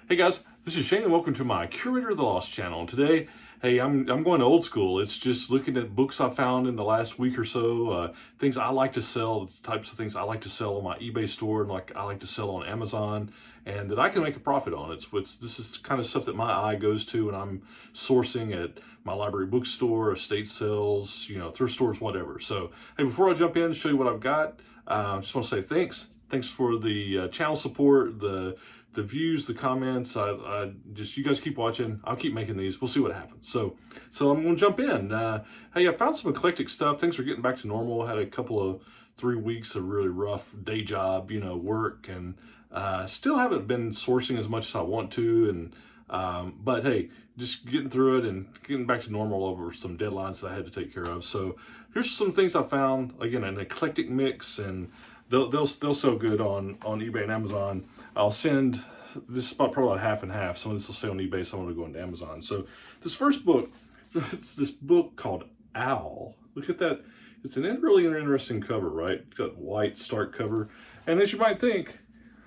Hey guys, this is Shane and welcome to my Curator of the Lost channel. Today, hey, I'm going old school. It's just looking at books I found in the last week or so, things I like to sell, the types of things I like to sell on my eBay store and I like to sell on Amazon, and that I can make a profit on. This is kind of stuff that my eye goes to when I'm sourcing at my library bookstore, estate sales, thrift stores, whatever. So, hey, before I jump in and show you what I've got, I just want to say thanks. Thanks for the channel support, the views, the comments. I just, you guys keep watching. I'll keep making these. We'll see what happens. So I'm gonna jump in. Hey, I found some eclectic stuff. Things are getting back to normal. I had a couple of 3 weeks of really rough day job, work, and still haven't been sourcing as much as I want to. And but hey, just getting through it and getting back to normal over some deadlines that I had to take care of. So here's some things I found. Again, an eclectic mix, and they'll sell good on eBay and Amazon. I'll send this is about probably half and half. Some of this will stay on eBay, some of it will go into Amazon. So this first book, it's this book called Owl. Look at that. It's an really interesting cover, right? It's got white stark cover. And as you might think,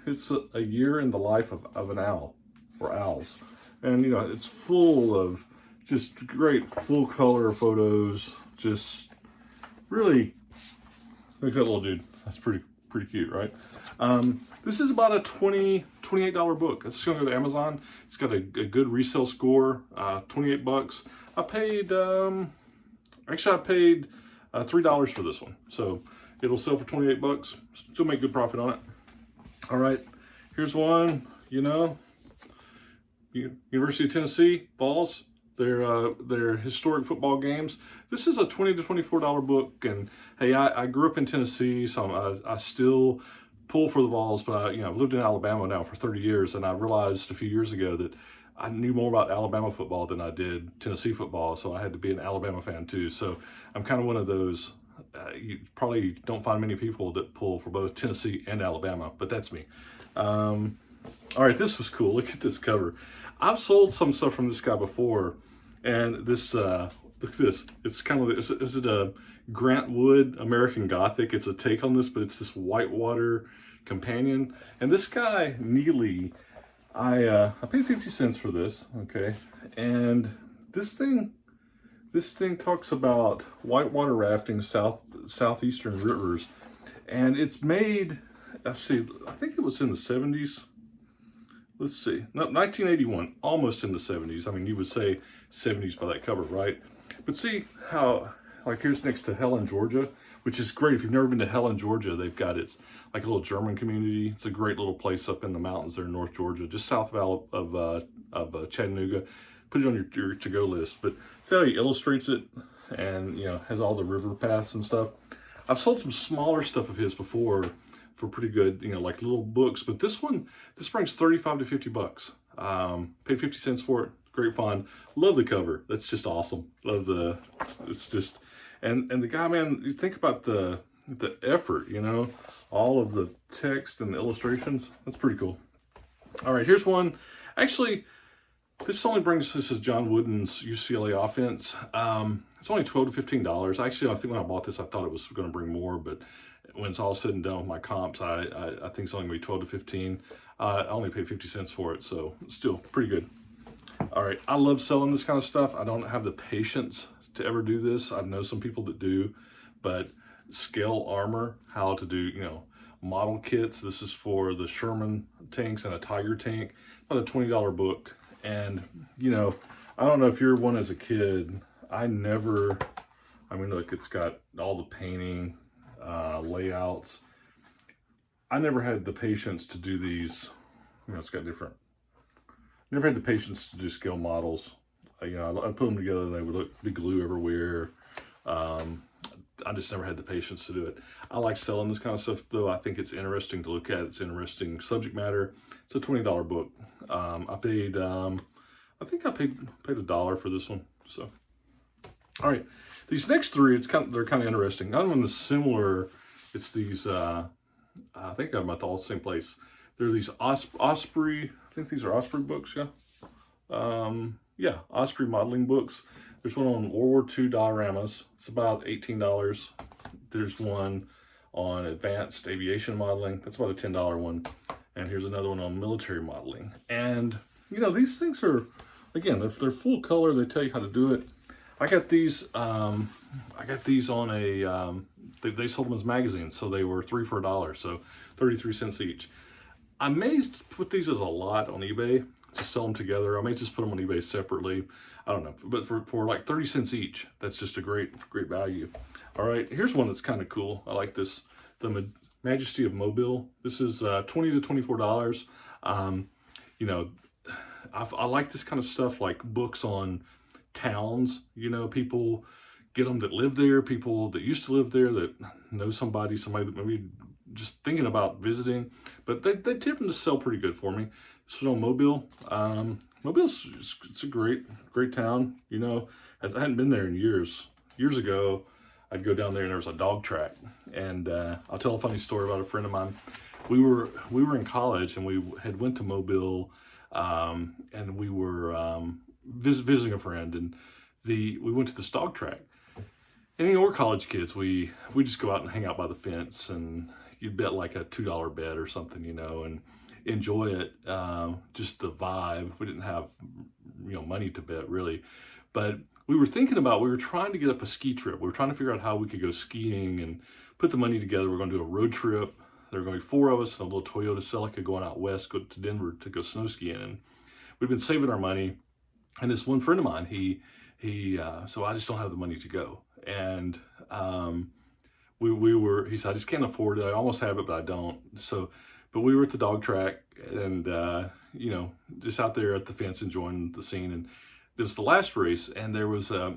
it's a year in the life of an owl or owls. And it's full of just great full color photos. Just really, look at that little dude. That's pretty cute, right? This is about a $28 book. It's going to go to Amazon. It's got a good resale score, 28 bucks. I paid, actually I paid $3 for this one. So it'll sell for 28 bucks. Still make good profit on it. All right, here's one, University of Tennessee Vols. Their historic football games. This is a $20 to $24 book, and hey, I grew up in Tennessee, so I still pull for the Vols, but I've lived in Alabama now for 30 years, and I realized a few years ago that I knew more about Alabama football than I did Tennessee football, so I had to be an Alabama fan too. So I'm kind of one of those, you probably don't find many people that pull for both Tennessee and Alabama, but that's me. All right, this was cool. Look at this cover. I've sold some stuff from this guy before, and this, look at this. It's kind of, is it a Grant Wood American Gothic? It's a take on this, but it's this whitewater companion. And this guy, Neely, I paid 50 cents for this, okay? And this thing talks about whitewater rafting southeastern rivers. And it's made, let's see, I think it was in the 70s. Let's see, no, 1981, almost in the 70s. I mean, you would say 70s by that cover, right? But see how, like here's next to Helen, Georgia, which is great. If you've never been to Helen, Georgia, they've got, it's like a little German community. It's a great little place up in the mountains there in North Georgia, just south of Chattanooga. Put it on your to-go list. But see how he illustrates it and, has all the river paths and stuff. I've sold some smaller stuff of his before for pretty good, like little books. But this brings 35 to 50 bucks. Paid 50 cents for it. Great find. Love the cover. That's just awesome. It's just, and the guy, man, you think about the effort, all of the text and the illustrations. That's pretty cool. All right, here's one. Actually, this is John Wooden's UCLA Offense. It's only $12 to $15. Actually, I think when I bought this, I thought it was going to bring more, but when it's all said and done with my comps, I think it's only going to be 12 to 15. I only paid 50 cents for it, so still pretty good. All right, I love selling this kind of stuff. I don't have the patience to ever do this. I know some people that do, but scale armor, how to do, model kits. This is for the Sherman tanks and a Tiger tank. About a $20 book. And, I don't know if you're one as a kid. Look, it's got all the painting, layouts. I never had the patience to do these. It's got different. Never had the patience to do scale models. I put them together and they would be glue everywhere. I just never had the patience to do it. I like selling this kind of stuff though. I think it's interesting to look at. It's interesting subject matter. It's a $20 book. I paid, I think I paid $1 for this one. So, all right, these next three, they're kind of interesting. Not one is similar. It's these. I think I'm at all the same place. They're these Osprey. I think these are Osprey books. Yeah, Osprey modeling books. There's one on World War II dioramas. It's about $18. There's one on advanced aviation modeling. That's about a $10 one. And here's another one on military modeling. And, you know, these things are, again, if they're full color, they tell you how to do it. I got these on a, they sold them as magazines, so they were 3 for $1, so 33 cents each. I may put these as a lot on eBay, just sell them together. I may just put them on eBay separately. I don't know, but for like 30 cents each, that's just a great value. All right, here's one that's kind of cool. I like this, the Majesty of Mobile. This is $20 to $24. You know, I like this kind of stuff, like books on towns. You know, people get them that live there, people that used to live there that know somebody that maybe just thinking about visiting, but they tend to sell pretty good for me. This was on Mobile. It's a great town. You know, I hadn't been there in years. Years ago, I'd go down there and there was a dog track. And I'll tell a funny story about a friend of mine. We were in college and we had went to Mobile, and we were visiting a friend, and we went to this dog track. And you know, we're college kids. We just go out and hang out by the fence, and you bet like a $2 bet or something, you know, and enjoy it. Just the vibe. We didn't have, you know, money to bet really, but we were trying to get up a ski trip. We were trying to figure out how we could go skiing and put the money together. We're going to do a road trip. There were going to be 4 of us in a little Toyota Celica going out west, go to Denver to go snow skiing. And we've been saving our money. And this one friend of mine, so I just don't have the money to go. And he said, I just can't afford it. I almost have it, but I don't. But we were at the dog track and, you know, just out there at the fence enjoying the scene. And it was the last race, and there was a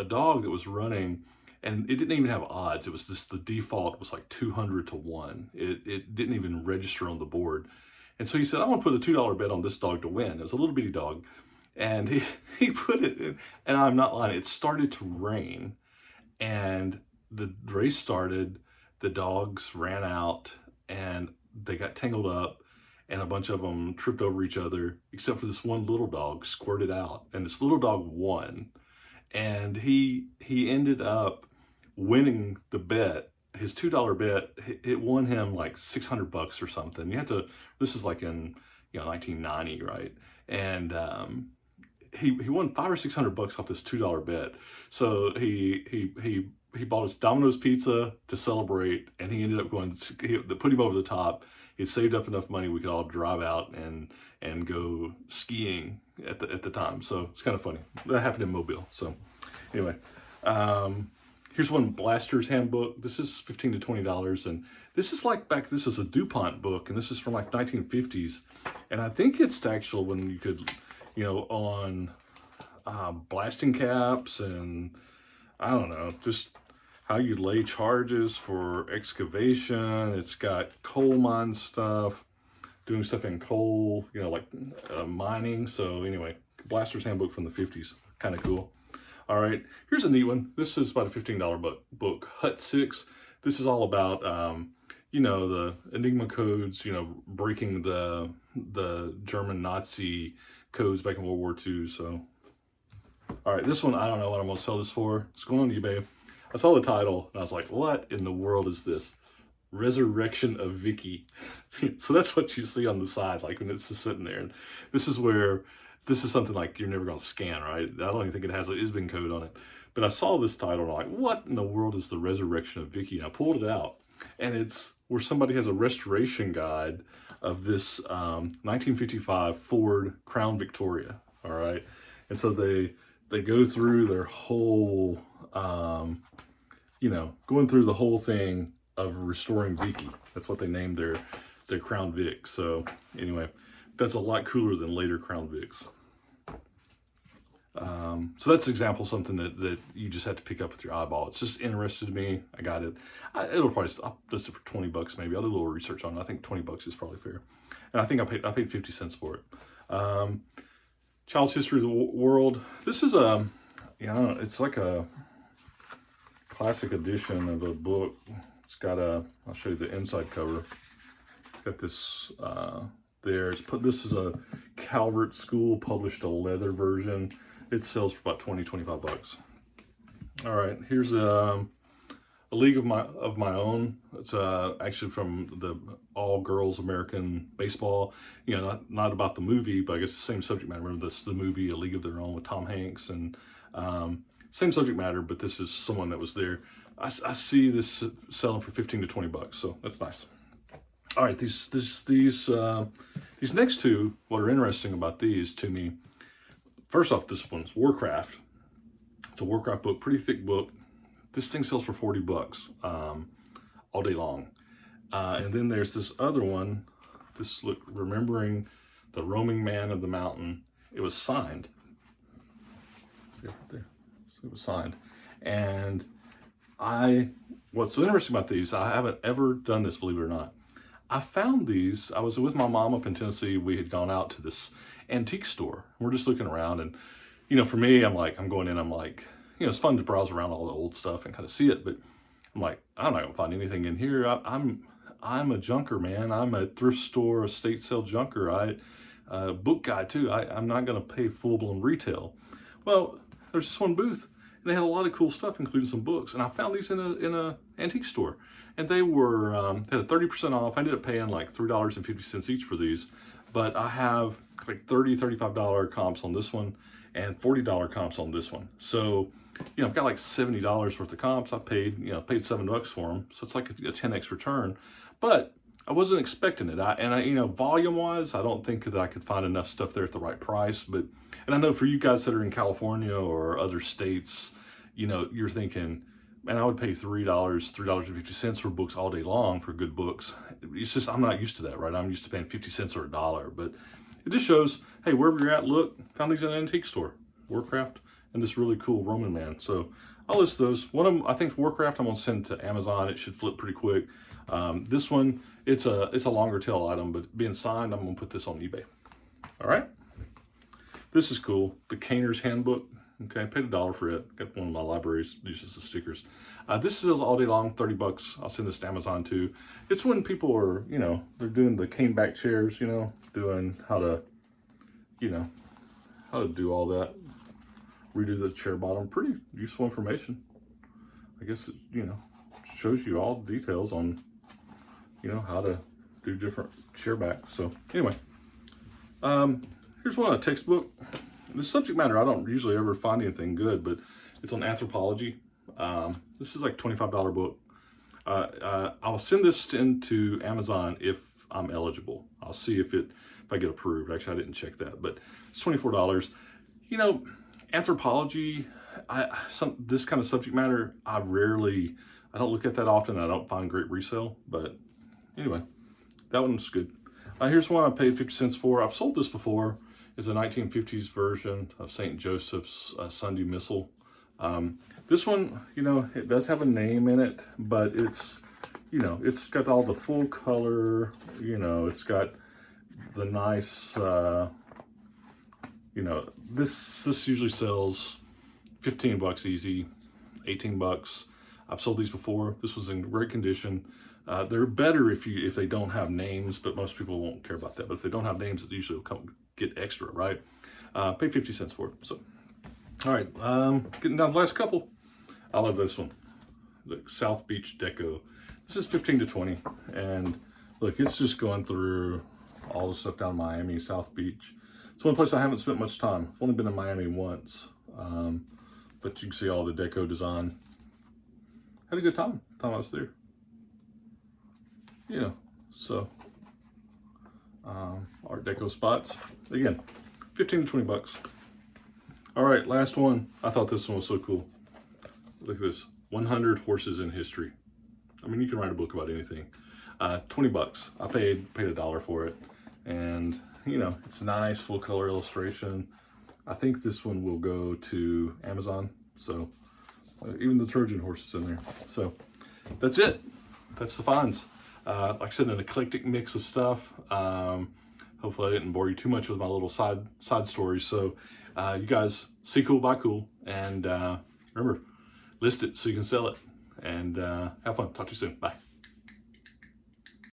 dog that was running, and it didn't even have odds. It was just the default was like 200 to 1. It didn't even register on the board. And so he said, I want to put a $2 bet on this dog to win. It was a little bitty dog. And he put it in, and I'm not lying, it started to rain. And the race started, the dogs ran out, and they got tangled up, and a bunch of them tripped over each other, except for this one little dog squirted out, and this little dog won. And he ended up winning the bet. His $2 bet, it won him like $600 or something. This is like in, you know, 1990, right? And he won $500 or $600 off this $2 bet. So he bought us Domino's pizza to celebrate, and he ended up put him over the top. He saved up enough money we could all drive out and go skiing at the time. So it's kind of funny. That happened in Mobile. So anyway, here's one, Blaster's Handbook. This is $15 to $20, and this is this is a DuPont book, and this is from like 1950s. And I think it's actual when you could, you know, on blasting caps and I don't know, just how you lay charges for excavation. It's got coal mine stuff, doing stuff in coal, you know, like mining. So anyway, Blaster's Handbook from the 50s, kind of cool. All right, here's a neat one. This is about a $15 book, Hut 6. This is all about, you know, the Enigma codes, you know, breaking the German Nazi codes back in World War II. So, all right, this one, I don't know what I'm gonna sell this for. It's going on eBay. I saw the title and I was like, what in the world is this? Resurrection of Vicky. So that's what you see on the side, like when it's just sitting there. And this is something like you're never gonna scan, right? I don't even think it has an ISBN code on it. But I saw this title and I'm like, what in the world is the Resurrection of Vicky? And I pulled it out, and it's where somebody has a restoration guide of this 1955 Ford Crown Victoria, all right? And so they go through their whole, you know, going through the whole thing of restoring Vicky. That's what they named their Crown Vic. So anyway, that's a lot cooler than later Crown Vics. So that's an example of something that you just have to pick up with your eyeball. It's just interested me. I got it. I'll list it for $20 maybe. I'll do a little research on it. I think $20 is probably fair. And I think I paid 50 cents for it. Child's History of the World. This is it's like a classic edition of a book. It's got I'll show you the inside cover. It's got this there. This is a Calvert School published a leather version. It sells for about $20, $25. All right, here's a A League of My Own. It's actually from the All Girls American Baseball. You know, not about the movie, but I guess the same subject matter. Remember the movie A League of Their Own with Tom Hanks, and same subject matter, but this is someone that was there. I see this selling for 15 to 20 bucks, so that's nice. All right, these next two, what are interesting about these to me, first off, this one's Warcraft. It's a Warcraft book, pretty thick book. This thing sells for 40 bucks all day long. And then there's this other one, look, Remembering the Roaming Man of the Mountain. It was signed. See right there. So it was signed. And what's so interesting about these, I haven't ever done this, believe it or not. I found these, I was with my mom up in Tennessee. We had gone out to this antique store. We're just looking around, and you know, for me, I'm going in, you know, it's fun to browse around all the old stuff and kind of see it, but I'm like, I'm not gonna find anything in here. I'm a junker, man. I'm a thrift store, estate sale junker. Book guy too. I'm not gonna pay full-blown retail. Well, there's this one booth, and they had a lot of cool stuff, including some books, and I found these in a antique store, and they were they had a 30% off. I ended up paying like $3.50 each for these, but I have like $35 comps on this one and $40 comps on this one. So, you know, I've got like $70 worth of comps. I paid $7 for them, so it's like a 10x return. But I wasn't expecting it. You know, volume-wise, I don't think that I could find enough stuff there at the right price. And I know for you guys that are in California or other states, you know, you're thinking, man, I would pay $3.50 for books all day long for good books. It's just, I'm not used to that, right? I'm used to paying 50 cents or $1. But it just shows, hey, wherever you're at, look, found these in an antique store. Warcraft and this really cool Roman man. So I'll list those. One of them, I think Warcraft, I'm gonna send to Amazon. It should flip pretty quick. This one, it's a longer tail item, but being signed, I'm gonna put this on eBay. All right. This is cool. The Caner's Handbook. Okay, I paid $1 for it. Got one of my libraries, uses the stickers. This sells all day long, 30 bucks. I'll send this to Amazon too. It's when people are, you know, they're doing the cane back chairs, you know, doing how to do all that. Redo the chair bottom. Pretty useful information. I guess it, you know, shows you all the details on, you know, how to do different chair backs. So anyway, here's one, a textbook. The subject matter, I don't usually ever find anything good, but it's on anthropology. This is like a $25 book. I'll send this into Amazon if I'm eligible. I'll see if I get approved. Actually, I didn't check that, but it's $24. You know, anthropology, this kind of subject matter, I don't look at that often. I don't find great resale, but anyway, that one's good. Here's one I paid 50 cents for. I've sold this before. It's a 1950s version of St. Joseph's Sunday Missal. This one, you know, it does have a name in it, but it's, you know, it's got all the full color, you know, it's got the nice, you know, this usually sells 15 bucks easy, 18 bucks. I've sold these before. This was in great condition. They're better if they don't have names, but most people won't care about that. But if they don't have names, it usually will come get extra, right? Pay 50 cents for it. So, all right, getting down to the last couple. I love this one, the South Beach Deco. This is 15 to 20, and look, it's just going through all the stuff down Miami, South Beach. It's one place I haven't spent much time. I've only been in Miami once, but you can see all the deco design. Had a good time I was there. Yeah, so Art Deco spots. Again, 15 to 20 bucks. All right, last one. I thought this one was so cool. Look at this, 100 Horses in History. I mean, you can write a book about anything. 20 bucks. I paid $1 for it. And, you know, it's nice, full color illustration. I think this one will go to Amazon. So, even the Trojan horse is in there. So, that's it. That's the finds. Like I said, an eclectic mix of stuff. Hopefully I didn't bore you too much with my little side stories. So you guys see cool, buy cool, and remember, list it so you can sell it, and have fun. Talk to you soon. Bye.